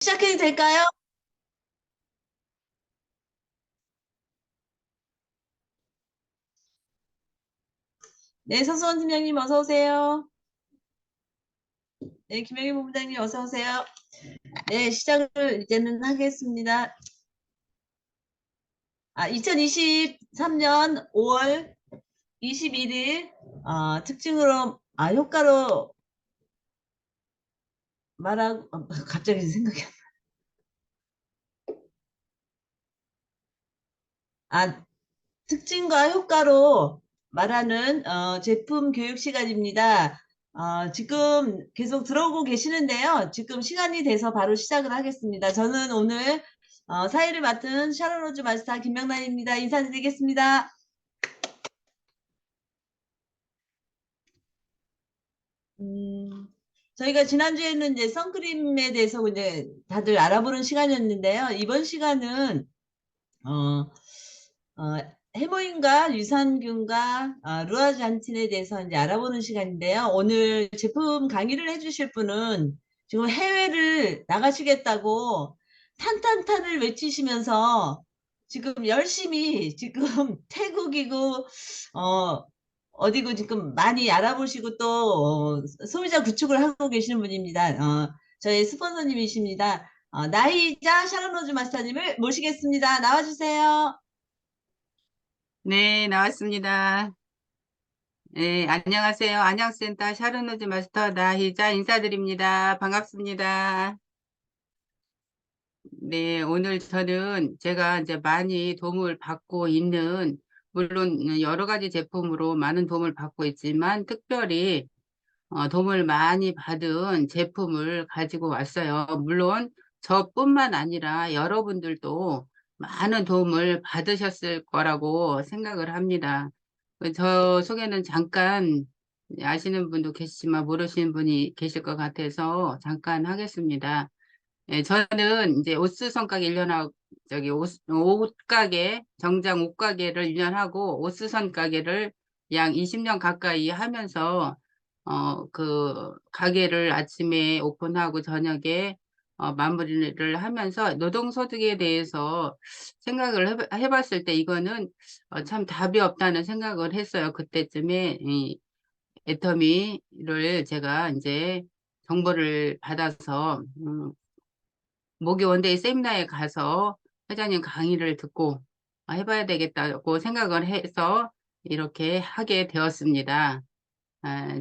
시작해도 될까요? 네, 서수원 팀장님 어서 오세요. 네, 김영희 본부장님 어서 오세요. 네, 시작을 이제는 하겠습니다. 2023년 5월 21일 특징으로 효과로 말하고 갑자기 생각이 안 나. 특징과 효과로 말하는 제품 교육 시간입니다. 지금 계속 들어오고 계시는데요. 지금 시간이 돼서 바로 시작을 하겠습니다. 저는 오늘 사회를 맡은 샤론로즈 마스터 김명란입니다. 인사드리겠습니다. 음, 저희가 지난주에는 이제 선크림에 대해서 이제 다들 알아보는 시간이었는데요. 이번 시간은 어, 어, 해모인과 유산균과 루아잔틴에 대해서 이제 알아보는 시간인데요. 오늘 제품 강의를 해주실 분은 지금 해외를 나가시겠다고 탄탄탄을 외치시면서 지금 열심히 지금 태국이고 어디고 지금 많이 알아보시고 또 소비자 구축을 하고 계시는 분입니다. 저희 스폰서님이십니다. 나이자 샤론로즈 마스터님을 모시겠습니다. 나와주세요. 네, 나왔습니다. 네, 안녕하세요. 안양센터 샤르노즈 마스터 나희자 인사드립니다. 반갑습니다. 네, 오늘 저는 제가 이제 많이 도움을 받고 있는, 물론 여러 가지 제품으로 많은 도움을 받고 있지만, 특별히 도움을 많이 받은 제품을 가지고 왔어요. 물론 저뿐만 아니라 여러분들도 많은 도움을 받으셨을 거라고 생각을 합니다. 저 소개는 잠깐 아시는 분도 계시지만 모르시는 분이 계실 것 같아서 잠깐 하겠습니다. 예, 저는 이제 옷수선가게 1년하고 저기 옷가게 정장 옷가게를 1년 하고 옷수선 가게를 약 20년 가까이 하면서 그 가게를 아침에 오픈하고 저녁에 마무리를 하면서 노동소득에 대해서 생각을 해봤을 때 이거는 참 답이 없다는 생각을 했어요. 그때쯤에 이 애터미를 제가 이제 정보를 받아서 모기 원데이 세미나에 가서 회장님 강의를 듣고 해봐야 되겠다고 생각을 해서 이렇게 하게 되었습니다.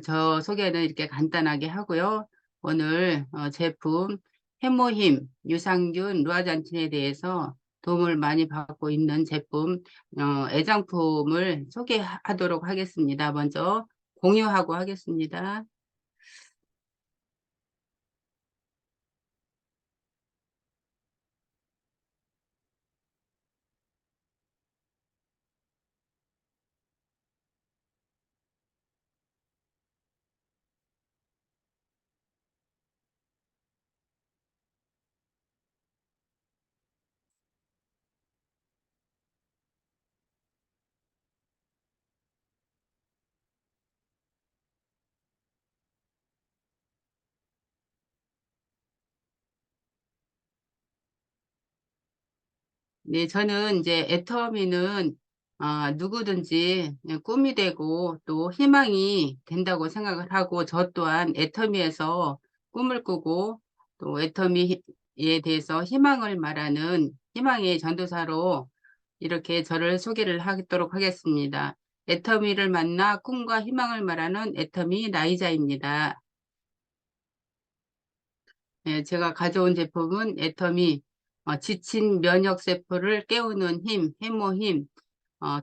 저 소개는 이렇게 간단하게 하고요. 오늘 제품 해모힘, 유산균, 루아잔틴에 대해서 도움을 많이 받고 있는 제품, 애장품을 소개하도록 하겠습니다. 먼저 공유하고 하겠습니다. 네, 저는 이제 애터미는 누구든지 꿈이 되고 또 희망이 된다고 생각을 하고 저 또한 애터미에서 꿈을 꾸고 또 애터미에 대해서 희망을 말하는 희망의 전도사로 이렇게 저를 소개를 하도록 하겠습니다. 애터미를 만나 꿈과 희망을 말하는 애터미 나이자입니다. 네, 제가 가져온 제품은 애터미 지친 면역세포를 깨우는 힘, 해모힘,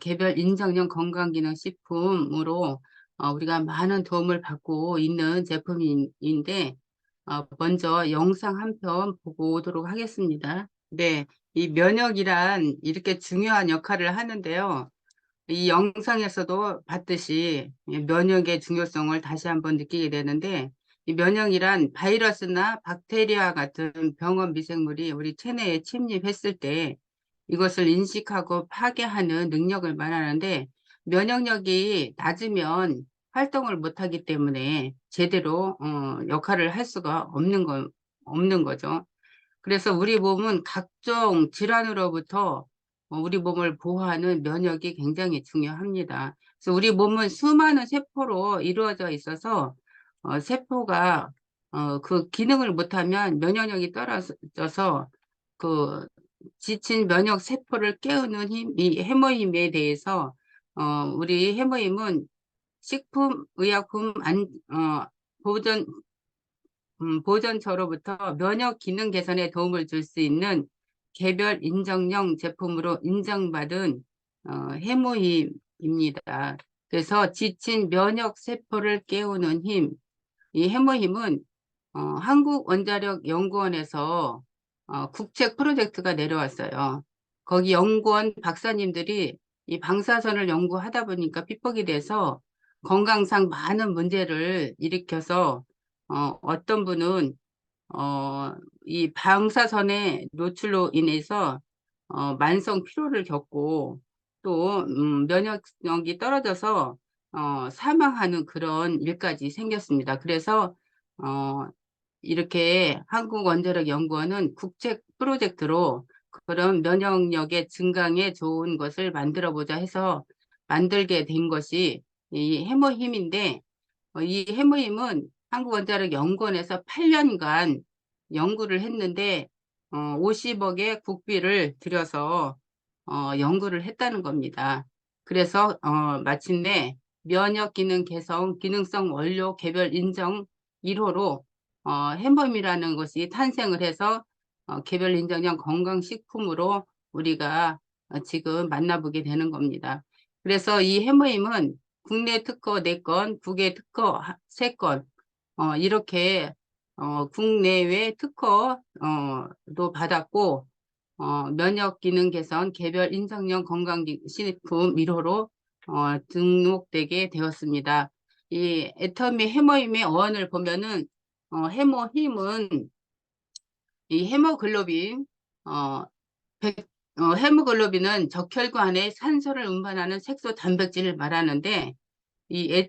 개별 인정형 건강기능식품으로 우리가 많은 도움을 받고 있는 제품인데 먼저 영상 한 편 보고 오도록 하겠습니다. 네, 이 면역이란 이렇게 중요한 역할을 하는데요. 이 영상에서도 봤듯이 면역의 중요성을 다시 한번 느끼게 되는데 이 면역이란 바이러스나 박테리아 같은 병원 미생물이 우리 체내에 침입했을 때 이것을 인식하고 파괴하는 능력을 말하는데 면역력이 낮으면 활동을 못하기 때문에 제대로 역할을 할 수가 없는 거죠. 그래서 우리 몸은 각종 질환으로부터 우리 몸을 보호하는 면역이 굉장히 중요합니다. 그래서 우리 몸은 수많은 세포로 이루어져 있어서 세포가 그 기능을 못하면 면역력이 떨어져서 그 지친 면역 세포를 깨우는 힘, 이 해모힘에 대해서 우리 해모힘은 식품, 의약품, 보존 보전처로부터 면역 기능 개선에 도움을 줄 수 있는 개별 인정령 제품으로 인정받은 해모힘입니다. 그래서 지친 면역 세포를 깨우는 힘, 이 해모힘은 한국원자력연구원에서 국책 프로젝트가 내려왔어요. 거기 연구원 박사님들이 이 방사선을 연구하다 보니까 삐걱이 돼서 건강상 많은 문제를 일으켜서 어떤 분은 이 방사선의 노출로 인해서 만성 피로를 겪고 또 면역력이 떨어져서 사망하는 그런 일까지 생겼습니다. 그래서 어, 이렇게 한국원자력연구원은 국책 프로젝트로 그런 면역력의 증강에 좋은 것을 만들어 보자 해서 만들게 된 것이 이 해머힘인데 이 해머힘은 한국원자력연구원에서 8년간 연구를 했는데 50억의 국비를 들여서 연구를 했다는 겁니다. 그래서 마침내 면역 기능 개선 기능성 원료 개별 인정 1호로 해머힘이라는 것이 탄생을 해서 개별 인정형 건강식품으로 우리가 지금 만나보게 되는 겁니다. 그래서 이 해머힘은 국내 특허 4건, 국외 특허 3건, 이렇게 국내외 특허도 받았고 면역 기능 개선 개별 인정형 건강식품 1호로 등록되게 되었습니다. 이 애터미 해머힘의 어원을 보면은 해머힘은 이 해모글로빈 어, 해모글로빈은 적혈관에 산소를 운반하는 색소 단백질을 말하는데 이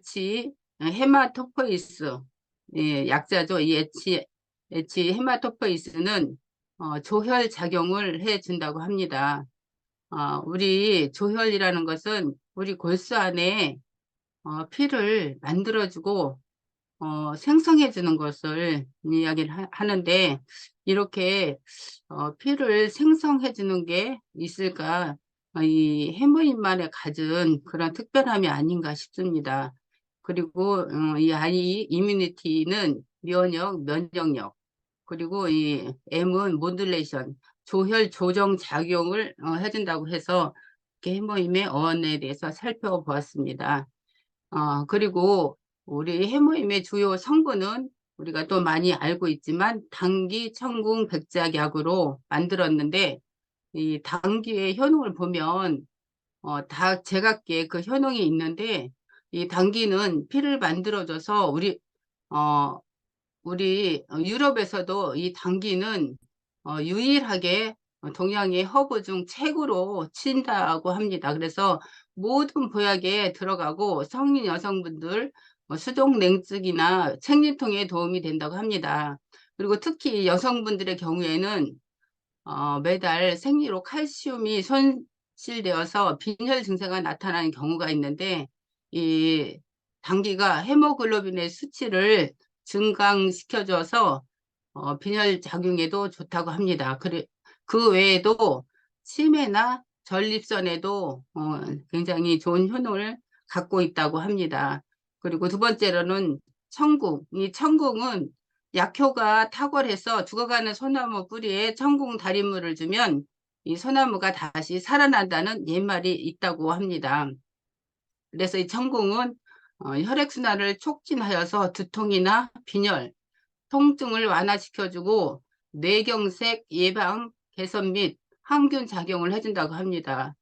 헤마토포이스 예, 약자죠. 이 헤마토포이스는 조혈 작용을 해준다고 합니다. 우리 조혈이라는 것은 우리 골수 안에 피를 만들어주고 생성해 주는 것을 이야기를 하는데 이렇게 피를 생성해 주는 게 있을까? 이 해모인만에 가진 그런 특별함이 아닌가 싶습니다. 그리고 이 아이 이뮤니티는 면역력, 그리고 이 M은 모듈레이션, 조혈 조정 작용을 해준다고 해서 이렇게 해모임의 어원에 대해서 살펴보았습니다. 그리고 우리 해모임의 주요 성분은 우리가 또 많이 알고 있지만 당기, 청궁, 백작약으로 만들었는데 이 당기의 효능을 보면 다 제각기에 그 효능이 있는데 이 당기는 피를 만들어줘서 어, 우리 유럽에서도 이 당기는 유일하게 동양의 허브 중 최고로 친다고 합니다. 그래서 모든 보약에 들어가고 성인 여성분들 수족 냉증이나 생리통에 도움이 된다고 합니다. 그리고 특히 여성분들의 경우에는 매달 생리로 칼슘이 손실되어서 빈혈 증세가 나타나는 경우가 있는데 이 당기가 헤모글로빈의 수치를 증강시켜줘서 빈혈 작용에도 좋다고 합니다. 그 외에도 치매나 전립선에도 굉장히 좋은 효능을 갖고 있다고 합니다. 그리고 두 번째로는 청궁. 이 청궁은 약효가 탁월해서 죽어가는 소나무 뿌리에 청궁 달인물을 주면 이 소나무가 다시 살아난다는 옛말이 있다고 합니다. 그래서 이 청궁은 혈액순환을 촉진하여서 두통이나 빈혈, 통증을 완화시켜주고 뇌경색 예방, 개선 및 항균 작용을 해준다고 합니다.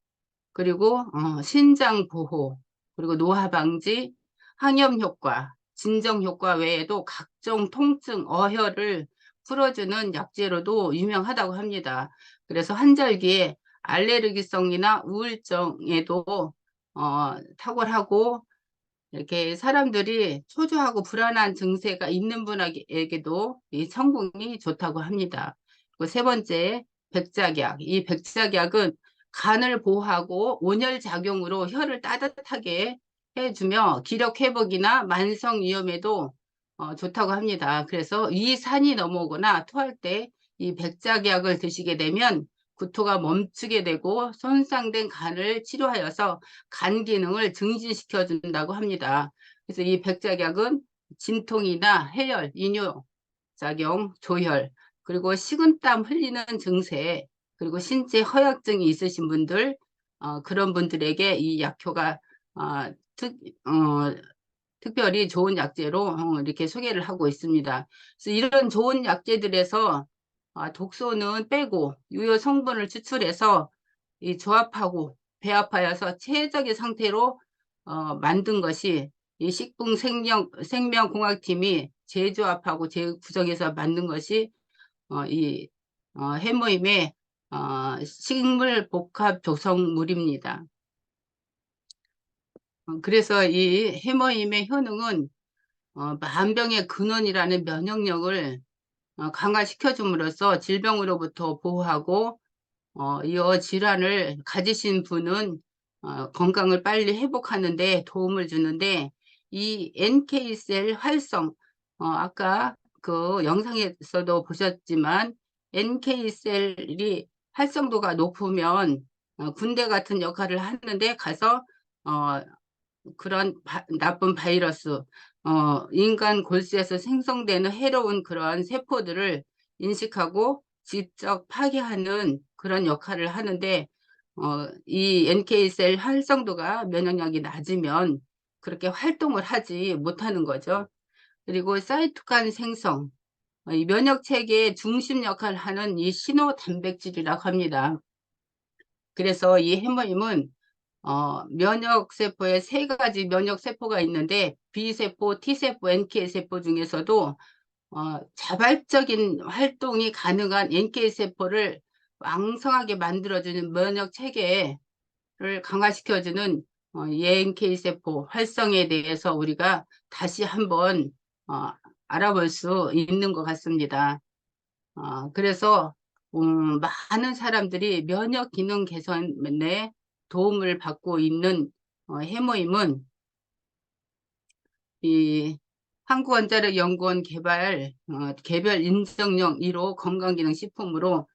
그리고 신장 보호, 그리고 노화 방지, 항염 효과, 진정 효과 외에도 각종 통증, 어혈을 풀어주는 약재로도 유명하다고 합니다. 그래서 환절기에 알레르기성이나 우울증에도 탁월하고 이렇게 사람들이 초조하고 불안한 증세가 있는 분에게도 이 성공이 좋다고 합니다. 세 번째, 백작약. 이 백작약은 간을 보호하고 온열 작용으로 혀를 따뜻하게 해주며 기력 회복이나 만성 위염에도 좋다고 합니다. 그래서 이 산이 넘어오거나 토할 때 이 백작약을 드시게 되면 구토가 멈추게 되고 손상된 간을 치료하여서 간 기능을 증진시켜 준다고 합니다. 그래서 이 백작약은 진통이나 해열, 이뇨 작용, 조혈, 그리고 식은땀 흘리는 증세, 그리고 신체 허약증이 있으신 분들, 그런 분들에게 이 약효가 어, 특, 어, 특별히 좋은 약재로 이렇게 소개를 하고 있습니다. 그래서 이런 좋은 약재들에서 독소는 빼고 유효 성분을 추출해서 이 조합하고 배합하여서 최적의 상태로 만든 것이 이 생명공학팀이 재조합하고 재구성해서 만든 것이 이 해모임의 식물 복합 조성물입니다. 그래서 이 해모임의 효능은 만병의 근원이라는 면역력을 강화시켜줌으로써 질병으로부터 보호하고 이어 질환을 가지신 분은 건강을 빨리 회복하는 데 도움을 주는데 이 NK셀 활성 아까 그 영상에서도 보셨지만 NK셀이 활성도가 높으면 군대 같은 역할을 하는데 가서 어, 그런 나쁜 바이러스, 인간 골수에서 생성되는 해로운 그러한 세포들을 인식하고 직접 파괴하는 그런 역할을 하는데, 이 NK셀 활성도가 면역력이 낮으면 그렇게 활동을 하지 못하는 거죠. 그리고 사이토칸 생성, 이 면역 체계의 중심 역할을 하는 이 신호 단백질이라고 합니다. 그래서 이 해모임은 면역세포에 세 가지 면역세포가 있는데 B세포, T세포, NK세포 중에서도 자발적인 활동이 가능한 NK세포를 왕성하게 만들어주는 면역체계를 강화시켜주는 이 NK세포 활성에 대해서 우리가 다시 한번 어, 알아볼 수 있는 것 같습니다. 그래서 많은 사람들이 면역 기능 개선에 도움을 받고 있는 해모임은 이 한국원자력연구원 개별 인정령 1호 건강기능식품으로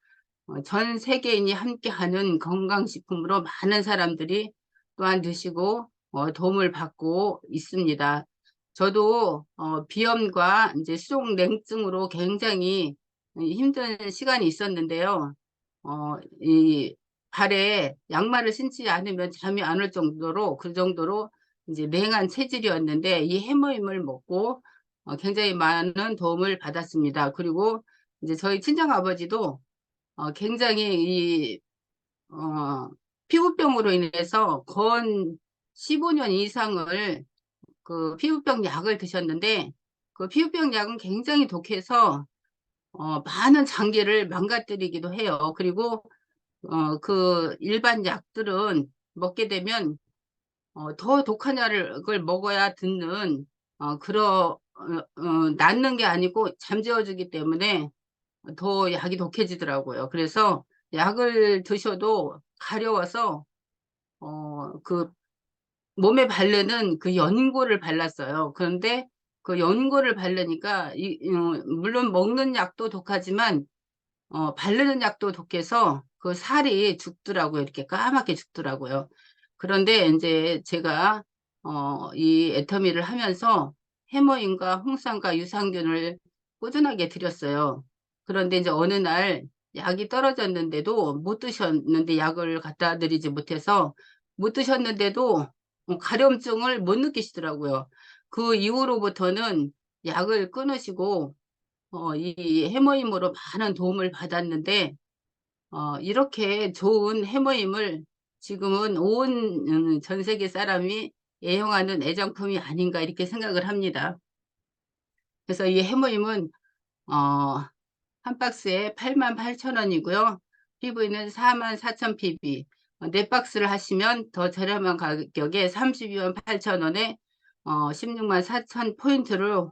전 세계인이 함께하는 건강식품으로 많은 사람들이 또한 드시고 도움을 받고 있습니다. 저도 비염과 이제 수족 냉증으로 굉장히 힘든 시간이 있었는데요. 이 발에 양말을 신지 않으면 잠이 안 올 정도로 그 정도로 이제 냉한 체질이었는데 이 해모임을 먹고 굉장히 많은 도움을 받았습니다. 그리고 이제 저희 친정 아버지도 굉장히 이 피부병으로 인해서 건 15년 이상을 그 피부병 약을 드셨는데 그 피부병 약은 굉장히 독해서 많은 장기를 망가뜨리기도 해요. 그리고 그 일반 약들은 먹게 되면 더 독한 약을 먹어야 듣는 낫는 게 아니고 잠재워주기 때문에 더 약이 독해지더라고요. 그래서 약을 드셔도 가려워서 그 몸에 바르는 그 연고를 발랐어요. 그런데 그 연고를 바르니까 물론 먹는 약도 독하지만 바르는 약도 독해서 그 살이 죽더라고요. 이렇게 까맣게 죽더라고요. 그런데 이제 제가 이 애터미를 하면서 해머인과 홍삼과 유산균을 꾸준하게 드렸어요. 그런데 이제 어느 날 약이 떨어졌는데도 못 드셨는데 약을 갖다 드리지 못해서 못 드셨는데도 가려움증을 못 느끼시더라고요. 그 이후로부터는 약을 끊으시고 이 해모임으로 많은 도움을 받았는데 이렇게 좋은 해모임을 지금은 온 전 세계 사람이 애용하는 애정품이 아닌가 이렇게 생각을 합니다. 그래서 이 해모임은 한 박스에 88,000원이고요. PV는 44,000 PV. 네 박스를 하시면 더 저렴한 가격에 32만 8천원에 16만 4천 포인트를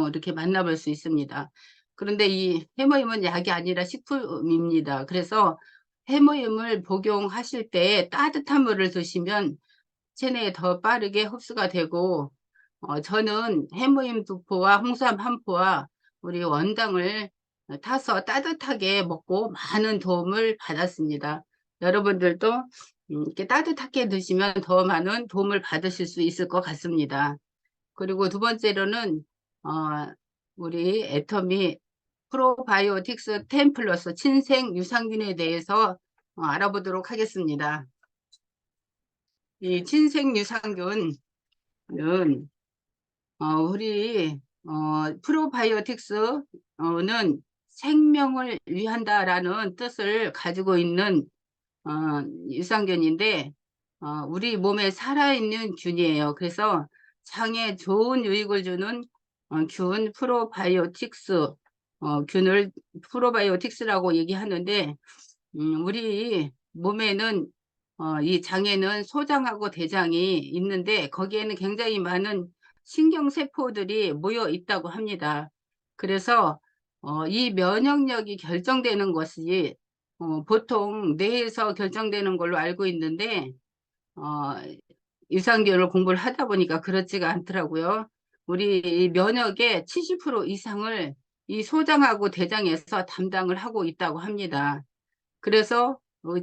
이렇게 만나볼 수 있습니다. 그런데 이 해모임은 약이 아니라 식품입니다. 그래서 해모임을 복용하실 때 따뜻한 물을 드시면 체내에 더 빠르게 흡수가 되고, 저는 해모임 2포와 홍삼 1포와 우리 원당을 타서 따뜻하게 먹고 많은 도움을 받았습니다. 여러분들도 이렇게 따뜻하게 드시면 더 많은 도움을 받으실 수 있을 것 같습니다. 그리고 두 번째로는 어, 우리 애터미 프로바이오틱스 10 플러스 친생 유산균에 대해서 알아보도록 하겠습니다. 이 친생 유산균은 우리 프로바이오틱스는 생명을 위한다라는 뜻을 가지고 있는 어, 유산균인데 우리 몸에 살아있는 균이에요. 그래서 장에 좋은 유익을 주는 균 프로바이오틱스 균을 프로바이오틱스라고 얘기하는데 우리 몸에는 이 장에는 소장하고 대장이 있는데 거기에는 굉장히 많은 신경세포들이 모여 있다고 합니다. 그래서 이 면역력이 결정되는 것이 보통 뇌에서 결정되는 걸로 알고 있는데 어, 유산균을 공부를 하다 보니까 그렇지가 않더라고요. 우리 이 면역의 70% 이상을 이 소장하고 대장에서 담당을 하고 있다고 합니다. 그래서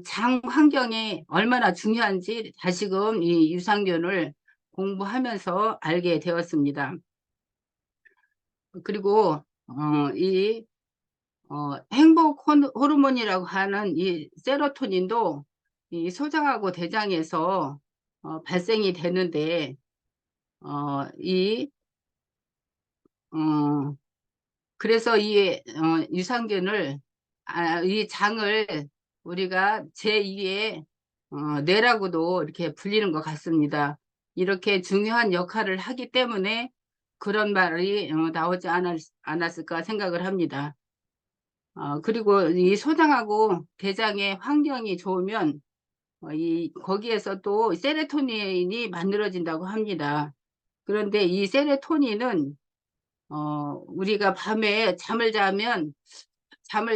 장 환경이 얼마나 중요한지 다시금 이 유산균을 공부하면서 알게 되었습니다. 그리고 이 행복 호르몬이라고 하는 이 세로토닌도 이 소장하고 대장에서 발생이 되는데 이 그래서 이 유산균을 이 장을 우리가 제2의 뇌라고도 이렇게 불리는 것 같습니다. 이렇게 중요한 역할을 하기 때문에 그런 말이 나오지 않았을까 생각을 합니다. 그리고 이 소장하고 대장의 환경이 좋으면 거기에서 또 세로토닌이 만들어진다고 합니다. 그런데 이 세로토닌은 우리가 밤에 잠을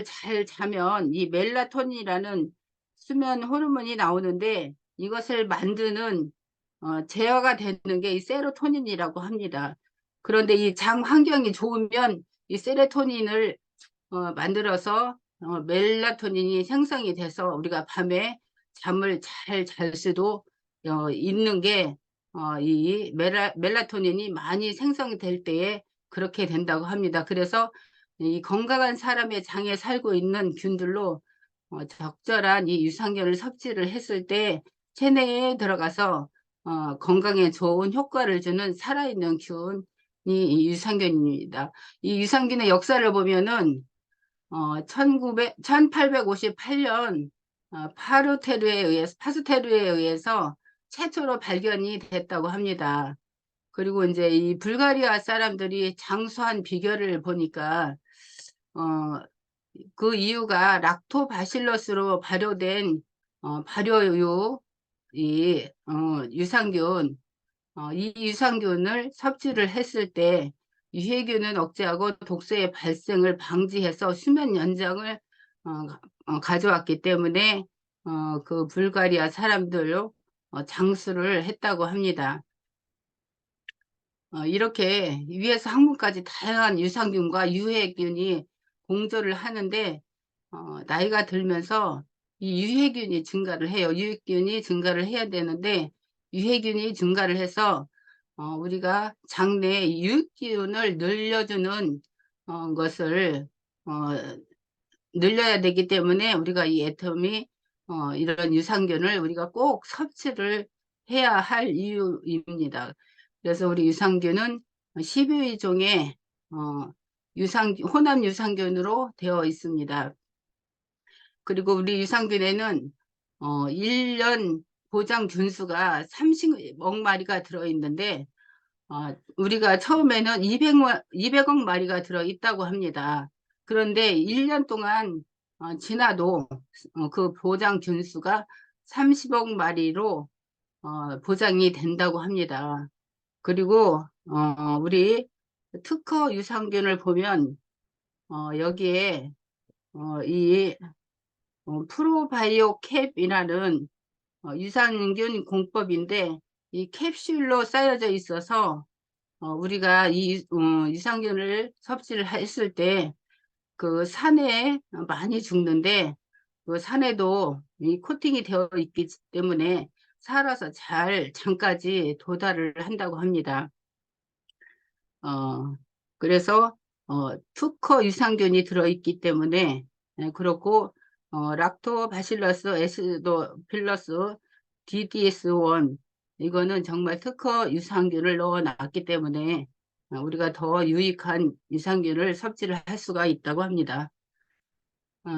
잘 자면 이 멜라토닌이라는 수면 호르몬이 나오는데 이것을 만드는 제어가 되는 게 이 세로토닌이라고 합니다. 그런데 이 장 환경이 좋으면 이 세로토닌을 만들어서 멜라토닌이 생성이 돼서 우리가 밤에 잠을 잘 잘 수도 있는 게 이 멜라토닌이 많이 생성될 때에 그렇게 된다고 합니다. 그래서 이 건강한 사람의 장에 살고 있는 균들로 적절한 이 유산균을 섭취를 했을 때 체내에 들어가서 건강에 좋은 효과를 주는 살아있는 균이 이 유산균입니다. 이 유산균의 역사를 보면은 1858년 파스테르에 의해서 최초로 발견이 됐다고 합니다. 그리고 이제 이 불가리아 사람들이 장수한 비결을 보니까 어, 그 이유가 락토바실러스로 발효된 발효유 이 유산균 이 유산균을 섭취를 했을 때 유해균은 억제하고 독소의 발생을 방지해서 수면 연장을 가져왔기 때문에 그 불가리아 사람들로 장수를 했다고 합니다. 이렇게 위에서 항문까지 다양한 유산균과 유해균이 공조를 하는데 나이가 들면서 이 유해균이 증가를 해요. 유해균이 증가를 해야 되는데 유해균이 증가를 해서 우리가 장내에 유익균을 늘려주는 것을 어, 늘려야 되기 때문에 우리가 이 애터미 이런 유산균을 우리가 꼭 섭취를 해야 할 이유입니다. 그래서 우리 유산균은 12위 종의 혼합 유산균으로 되어 있습니다. 그리고 우리 유산균에는 1년 보장 균수가 30억 마리가 들어있는데 우리가 처음에는 200억 마리가 들어있다고 합니다. 그런데 1년 동안 지나도 그 보장 균수가 30억 마리로 보장이 된다고 합니다. 그리고 우리 특허 유산균을 보면 여기에 이 프로바이오 캡이라는 유산균 공법인데 이 캡슐로 쌓여져 있어서 우리가 이 유산균을 섭취를 했을 때 그 산에 많이 죽는데 그 산에도 이 코팅이 되어 있기 때문에 살아서 잘 장까지 도달을 한다고 합니다. 어, 그래서 특허 유산균이 들어있기 때문에 그렇고 락토바실러스 애시도필러스 DDS1 이거는 정말 특허 유산균을 넣어놨기 때문에 우리가 더 유익한 유산균을 섭취를 할 수가 있다고 합니다.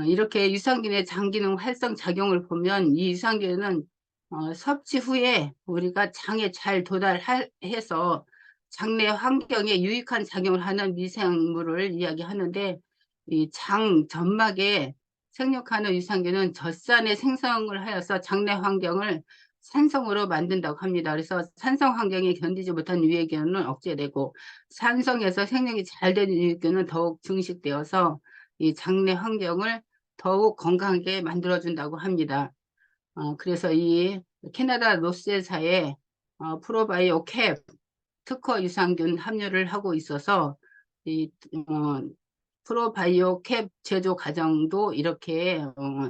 이렇게 유산균의 장기능 활성 작용을 보면 이 유산균은 섭취 후에 우리가 장에 잘 도달해서 장내 환경에 유익한 작용을 하는 미생물을 이야기하는데 이 장 점막에 생육하는 유산균은 젖산의 생성을 하여서 장내 환경을 산성으로 만든다고 합니다. 그래서 산성 환경에 견디지 못한 유해균은 억제되고 산성에서 생육이 잘 되는 유해균은 더욱 증식되어서 이 장내 환경을 더욱 건강하게 만들어준다고 합니다. 그래서 이 캐나다 노스회사에 프로바이오 캡 특허 유산균 함유를 하고 있어서 이 프로바이오 캡 제조 과정도 이렇게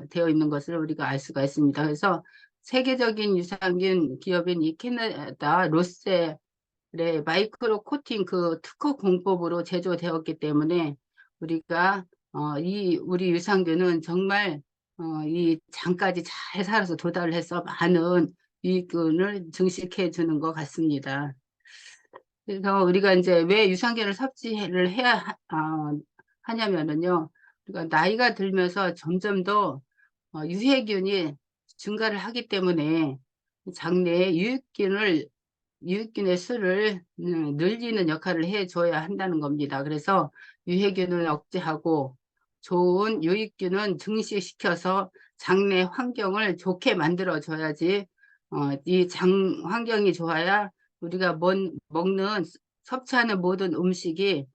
되어 있는 것을 우리가 알 수가 있습니다. 그래서 세계적인 유산균 기업인 이 캐나다 로셀의 마이크로 코팅 그 특허 공법으로 제조되었기 때문에 우리가 우리 유산균은 정말 이 장까지 잘 살아서 도달을 해서 많은 유익균을 증식해 주는 것 같습니다. 그래서 우리가 이제 왜 유산균을 섭취를 해야 하냐면은요, 우리가 나이가 들면서 점점 더 유해균이 증가를 하기 때문에 장내에 유익균의 수를 늘리는 역할을 해줘야 한다는 겁니다. 그래서 유해균을 억제하고 좋은 유익균은 증식시켜서 장내 환경을 좋게 만들어줘야지 이 장 환경이 좋아야 우리가 먹는 섭취하는 모든 음식이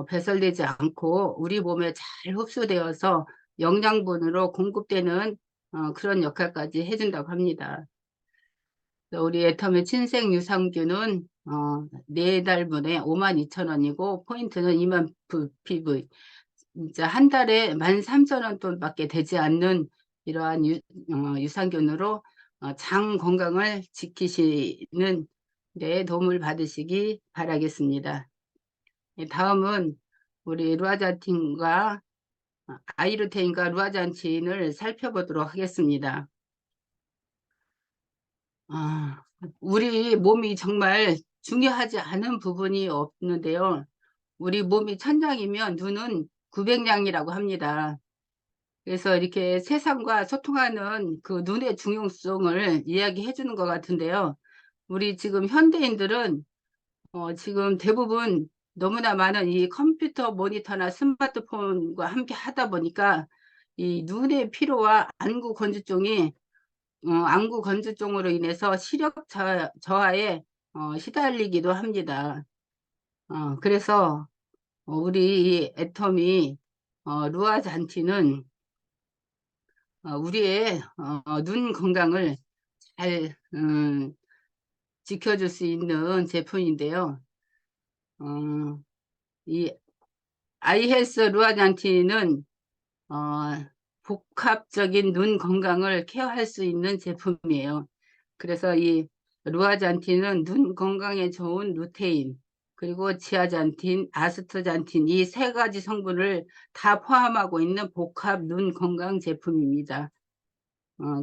배설되지 않고 우리 몸에 잘 흡수되어서 영양분으로 공급되는 그런 역할까지 해준다고 합니다. 우리 애터미 친생 유산균은 4달분에 52,000원이고 포인트는 2만 PV. 진짜 한 달에 13,000원 돈밖에 되지 않는 이러한 유산균으로 장 건강을 지키시는 데 도움을 받으시기 바라겠습니다. 다음은 우리 루아잔틴과 아이루테인과 루아잔틴을 살펴보도록 하겠습니다. 우리 몸이 정말 중요하지 않은 부분이 없는데요. 우리 몸이 천장이면 눈은 900냥이라고 합니다. 그래서 이렇게 세상과 소통하는 그 눈의 중요성을 이야기해 주는 것 같은데요. 우리 지금 현대인들은 지금 대부분 너무나 많은 이 컴퓨터 모니터나 스마트폰과 함께 하다 보니까 이 눈의 피로와 안구 건조증으로 인해서 시력 저하에 시달리기도 합니다. 그래서 우리 이 애터미 루아잔티는 우리의 눈 건강을 잘 지켜줄 수 있는 제품인데요. 이 아이헬스 루아잔티는 복합적인 눈 건강을 케어할 수 있는 제품이에요. 그래서 이 루아잔틴은 눈 건강에 좋은 루테인, 그리고 지아잔틴, 아스트잔틴 이 3가지 성분을 다 포함하고 있는 복합 눈 건강 제품입니다.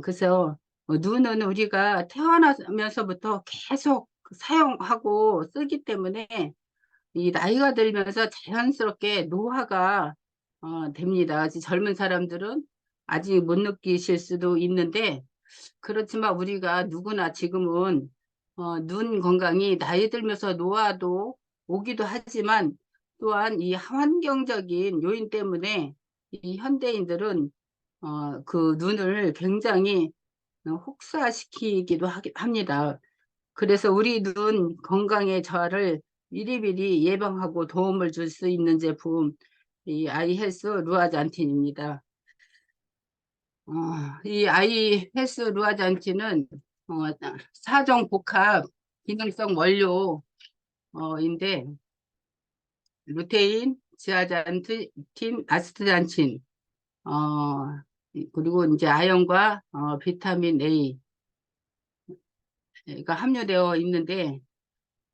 그래서 눈은 우리가 태어나면서부터 계속 사용하고 쓰기 때문에 이 나이가 들면서 자연스럽게 노화가 됩니다. 아직 젊은 사람들은 아직 못 느끼실 수도 있는데 그렇지만 우리가 누구나 지금은 눈 건강이 나이 들면서 노화도 오기도 하지만 또한 이 환경적인 요인 때문에 이 현대인들은 그 눈을 굉장히 혹사시키기도 합니다. 그래서 우리 눈 건강의 저하를 미리미리 예방하고 도움을 줄 수 있는 제품, 이 아이 헬스 루아잔틴입니다. 이 아이 헬스 루아잔틴은 어, 사정 복합 기능성 원료인데 루테인, 지아잔틴, 아스트잔친 그리고 이제 아연과 비타민 A가 함유되어 있는데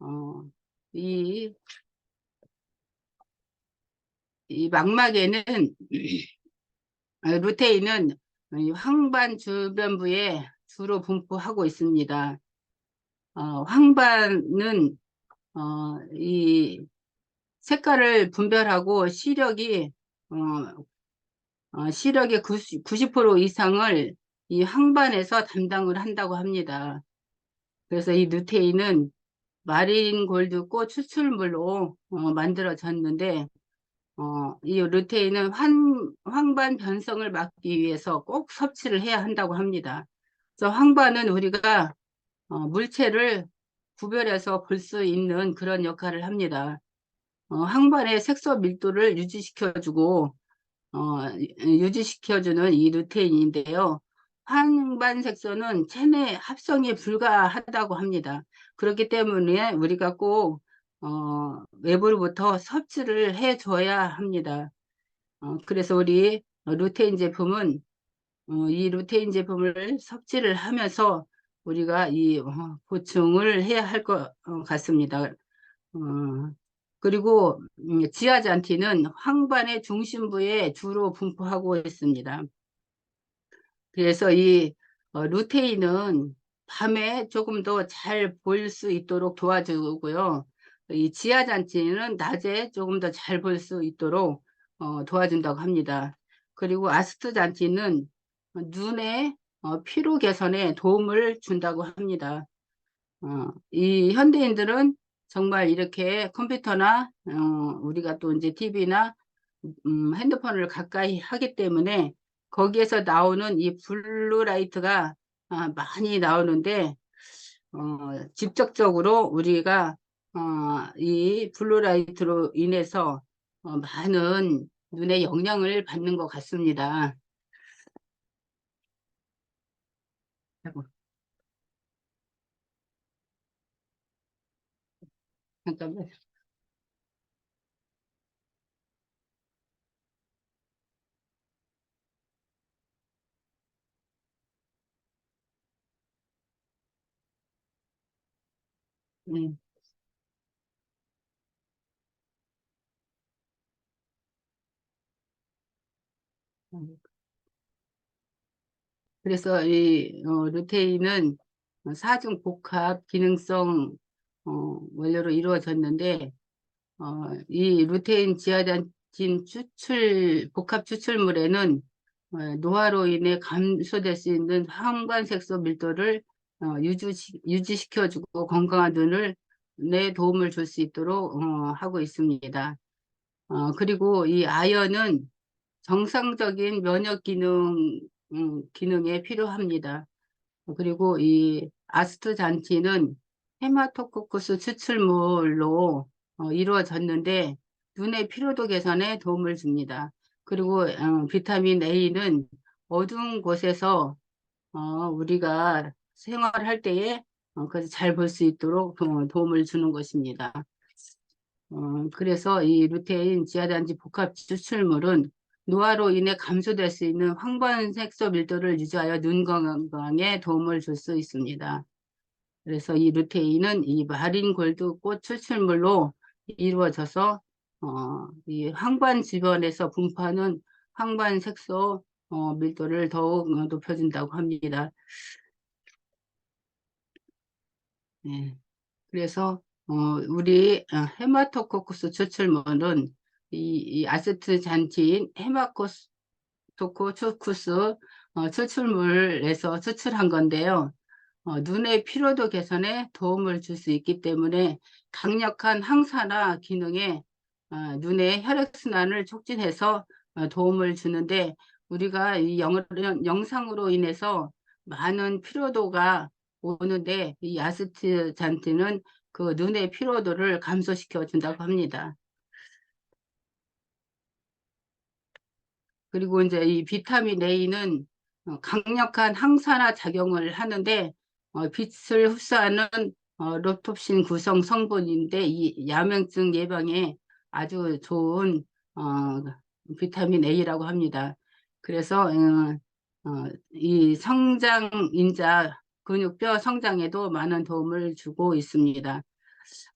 어, 이, 이 망막에는 루테인은 이 황반 주변부에 주로 분포하고 있습니다. 황반은 이 색깔을 분별하고 시력의 90% 이상을 이 황반에서 담당을 한다고 합니다. 그래서 이 루테인은 마린 골드꽃 추출물로 만들어졌는데 이 루테인은 황반 변성을 막기 위해서 꼭 섭취를 해야 한다고 합니다. 그래서 황반은 우리가 물체를 구별해서 볼 수 있는 그런 역할을 합니다. 황반의 색소 밀도를 유지시켜주는 이 루테인인데요. 황반 색소는 체내 합성이 불가하다고 합니다. 그렇기 때문에 우리가 꼭 외부로부터 섭취를 해줘야 합니다. 그래서 우리 이 루테인 제품을 섭취를 하면서 우리가 이 보충을 해야 할 것 같습니다. 그리고 지아잔틴은 황반의 중심부에 주로 분포하고 있습니다. 그래서 이 루테인은 밤에 조금 더 잘 보일 수 있도록 도와주고요. 이 지아잔틴은 낮에 조금 더 잘 볼 수 있도록 도와준다고 합니다. 그리고 아스트잔틴은 눈의 피로 개선에 도움을 준다고 합니다. 이 현대인들은 정말 이렇게 컴퓨터나 우리가 또 이제 TV나 핸드폰을 가까이 하기 때문에 거기에서 나오는 이 블루라이트가 많이 나오는데 직접적으로 우리가 이 블루라이트로 인해서 많은 눈에 영향을 받는 것 같습니다. 아이고, 잠깐만. 네. 그래서 이 루테인은 사중 복합 기능성 원료로 이루어졌는데 이 루테인 지아잔틴 복합 추출물에는 노화로 인해 감소될 수 있는 황반색소 밀도를 유지시켜주고 건강한 눈을 내 도움을 줄 수 있도록 하고 있습니다. 그리고 이 아연은 정상적인 면역 기능에 필요합니다. 그리고 이 아스트잔틴은 헤마토코쿠스 추출물로 이루어졌는데 눈의 피로도 개선에 도움을 줍니다. 그리고 비타민 A는 어두운 곳에서 우리가 생활할 때에 그래서 잘 볼 수 있도록 도움을 주는 것입니다. 그래서 이 루테인 지아단지 복합 추출물은 노화로 인해 감소될 수 있는 황반색소 밀도를 유지하여 눈 건강에 도움을 줄 수 있습니다. 그래서 이 루테인은 이 마린 골드 꽃 추출물로 이루어져서 이 황반 주변에서 분포하는 황반색소 밀도를 더욱 높여준다고 합니다. 네. 그래서 우리 헤마토코쿠스 추출물은 이 아세트잔틴 헤마토코쿠스 추출물에서 추출한 건데요. 눈의 피로도 개선에 도움을 줄 수 있기 때문에 강력한 항산화 기능에 눈의 혈액순환을 촉진해서 도움을 주는데 우리가 이 영상으로 인해서 많은 피로도가 오는데 이 아스트잔틴은 그 눈의 피로도를 감소시켜 준다고 합니다. 그리고 이제 이 비타민 A는 강력한 항산화 작용을 하는데 빛을 흡수하는 롭톱신 구성 성분인데 이 야맹증 예방에 아주 좋은 비타민 A라고 합니다. 그래서 이 성장 인자 근육뼈 성장에도 많은 도움을 주고 있습니다.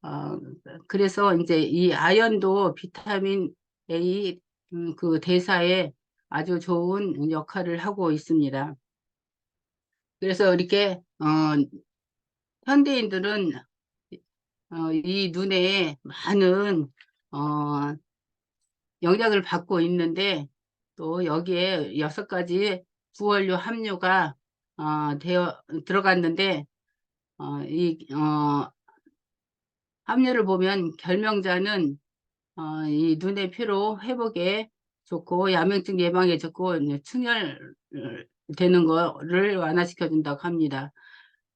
어, 그래서 이제 이 아연도 비타민 A 그 대사에 아주 좋은 역할을 하고 있습니다. 그래서 이렇게 현대인들은 이 눈에 많은 어, 영향을 받고 있는데 또 여기에 6가지 부원료 함유가 되어 들어갔는데 함유를 보면 결명자는 이 눈의 피로 회복에 좋고 야맹증 예방에 좋고 이제 충혈 되는 거를 완화시켜 준다고 합니다.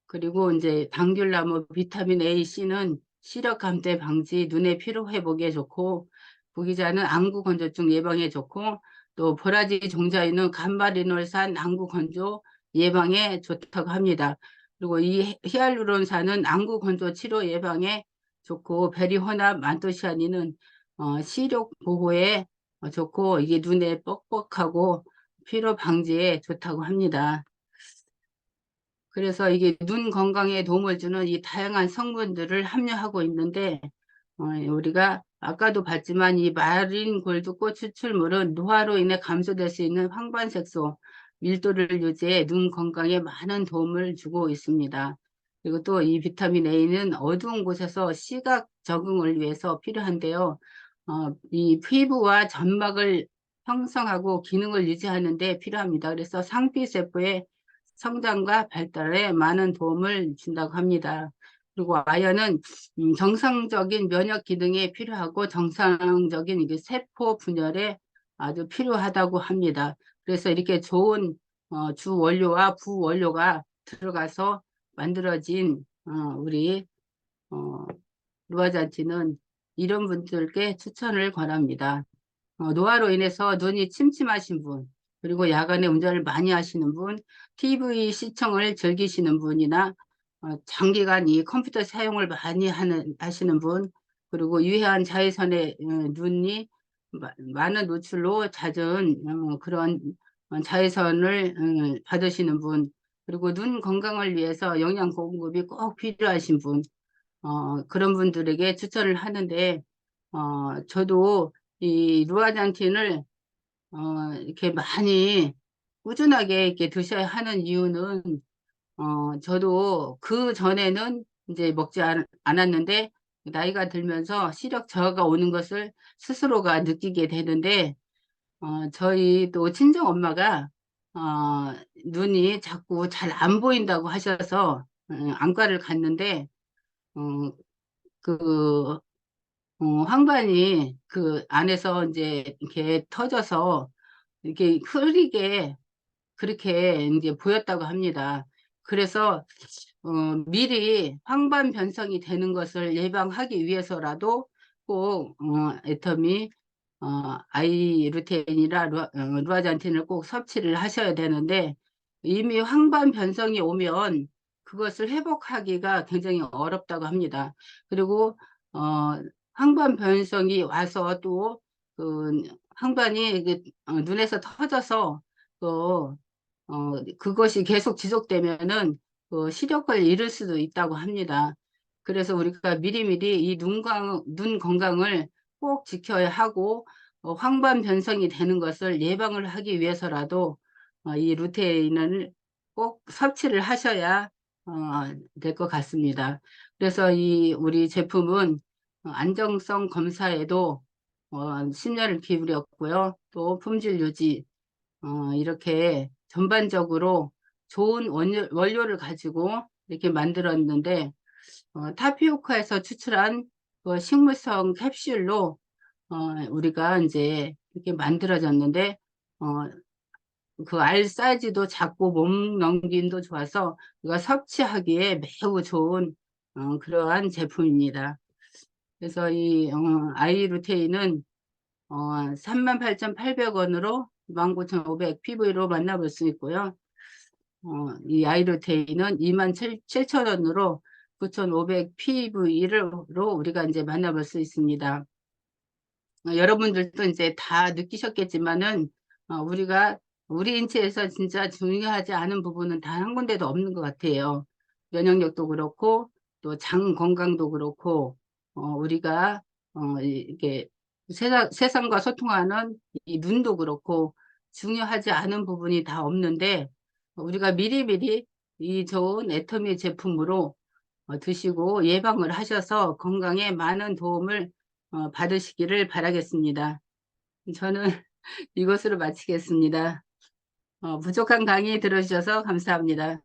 그리고 이제 당귤나무 비타민 A, C는 시력 감퇴 방지, 눈의 피로 회복에 좋고 부기자는 안구 건조증 예방에 좋고 또 보라지 종자에는 감바리놀산 안구 건조 예방에 좋다고 합니다. 그리고 이 히알루론산은 안구 건조 치료 예방에 좋고 베리호납 만토시아닌은 시력 보호에 좋고 이게 눈에 뻑뻑하고 피로 방지에 좋다고 합니다. 그래서 이게 눈 건강에 도움을 주는 이 다양한 성분들을 함유하고 있는데 우리가 아까도 봤지만 이 마린 골드꽃 추출물은 노화로 인해 감소될 수 있는 황반색소 밀도를 유지해 눈 건강에 많은 도움을 주고 있습니다. 그리고 또 이 비타민 A는 어두운 곳에서 시각 적응을 위해서 필요한데요. 이 피부와 점막을 형성하고 기능을 유지하는 데 필요합니다. 그래서 상피세포의 성장과 발달에 많은 도움을 준다고 합니다. 그리고 아연은 정상적인 면역 기능에 필요하고 정상적인 이게 세포 분열에 아주 필요하다고 합니다. 그래서 이렇게 좋은 주 원료와 부원료가 들어가서 만들어진 우리 어, 루아잔티는 이런 분들께 추천을 권합니다. 노화로 인해서 눈이 침침하신 분, 그리고 야간에 운전을 많이 하시는 분, TV 시청을 즐기시는 분이나 장기간 이 컴퓨터 사용을 많이 하시는 분, 그리고 유해한 자외선에 눈이 많은 노출로 잦은 그런 자외선을 받으시는 분, 그리고 눈 건강을 위해서 영양 공급이 꼭 필요하신 분, 그런 분들에게 추천을 하는데, 저도 이 루아잔틴을 이렇게 많이 꾸준하게 이렇게 드셔야 하는 이유는 저도 그 전에는 이제 먹지 않았는데 나이가 들면서 시력 저하가 오는 것을 스스로가 느끼게 되는데 저희 또 친정 엄마가 눈이 자꾸 잘 안 보인다고 하셔서 안과를 갔는데 어, 그 황반이 그 안에서 이제 이렇게 터져서 이렇게 흐리게 그렇게 이제 보였다고 합니다. 그래서 미리 황반 변성이 되는 것을 예방하기 위해서라도 꼭 애터미 아이루테인이나 루아잔틴을 꼭 섭취를 하셔야 되는데 이미 황반 변성이 오면 그것을 회복하기가 굉장히 어렵다고 합니다. 그리고 어, 황반 변성이 와서 또 그 황반이 이게 눈에서 터져서 또 그것이 계속 지속되면은 그 시력을 잃을 수도 있다고 합니다. 그래서 우리가 미리미리 이 눈 건강을 꼭 지켜야 하고 황반 변성이 되는 것을 예방을 하기 위해서라도 이 루테인을 꼭 섭취를 하셔야 될 것 같습니다. 그래서 이 우리 제품은 안정성 검사에도 심려를 기울였고요. 또 품질 유지 이렇게 전반적으로 좋은 원료를 가지고 이렇게 만들었는데 타피오카에서 추출한 그 식물성 캡슐로 우리가 이제 이렇게 만들어졌는데 어, 그 알 사이즈도 작고 몸 넘김도 좋아서 우리가 섭취하기에 매우 좋은 그러한 제품입니다. 그래서 이 아이루테인은 38,800원으로 19,500 PV로 만나볼 수 있고요. 이 아이로테이는 27,000원으로 9,500 PV로 우리가 이제 만나볼 수 있습니다. 여러분들도 이제 다 느끼셨겠지만은 우리가 우리 인체에서 진짜 중요하지 않은 부분은 단 한 군데도 없는 것 같아요. 면역력도 그렇고 또 장 건강도 그렇고 우리가 이게 세상과 소통하는 이 눈도 그렇고 중요하지 않은 부분이 다 없는데 우리가 미리미리 이 좋은 애터미 제품으로 드시고 예방을 하셔서 건강에 많은 도움을 받으시기를 바라겠습니다. 저는 이것으로 마치겠습니다. 부족한 강의 들어주셔서 감사합니다.